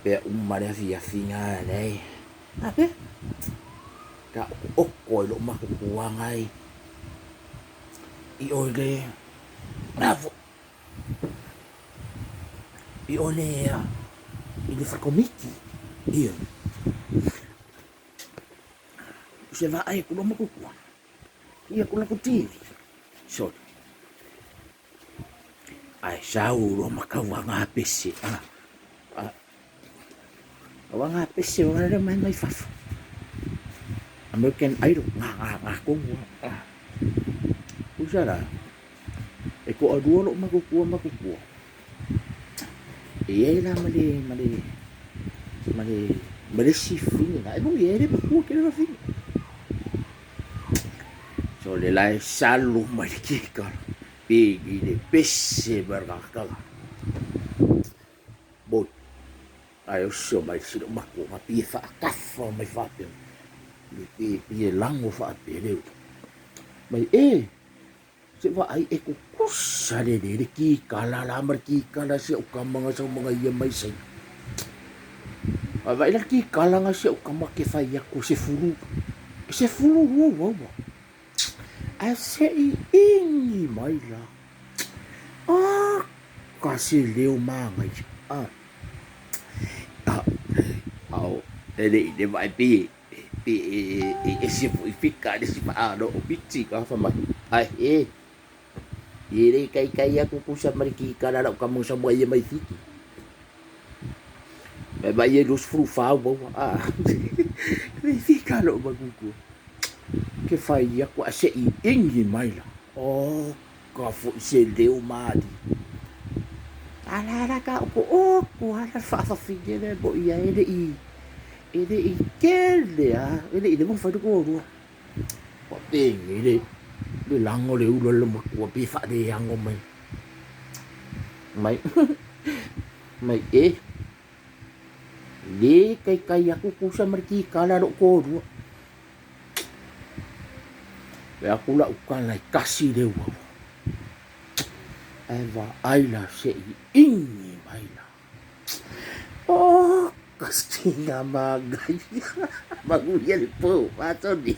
Pe umare afiafinga nei. Ape? Ka oko lo makukuangai. I ole. Bravo. I ole i le fakomiki. Ia. Se va ai kulo makukua. Ia kula kutiri. So. Ai sau lo makawanga pese. Wanga pese wala mai fafu. American Idol ngako. Usara. Eko adua lo makukua. Iya lah male sifini na ibu yere buku kira fini. So le lai salu male kikar. Pigi de pesse bergakal. Bot. Ayo so mai sido maku mapi fa kafa mai fa pe. Pi lango fa pe le. Mai se va ai eko kusa de ki kala la mer ki kala se ukama nga sa mga iya mai sai. Vai la ki kala nga se ukama ke fa ya ko se fulu. Se fulu wo. Ase ingi mai la. Kasi leo mangai. Ele vai pi esse ficar desse do bici ka fa mai. Ai Iri kai aku kusa mariki kala la kamu sa buaya mai fiki. Ba los frufau bo. Fica lo baguku. Que fai aku ase ingi mai la. Ka fu se deu madi. Ala ka ko ala fa figere bo ia ele i kelde ele mo fa do ko. Ko tingi le lango le ulo le mo pi fa de yango mai le kai aku kusa merki kala ro ko ru be aku la ukala kasi de wo eva aila se ingi maila kastinga magai magulia le po pato di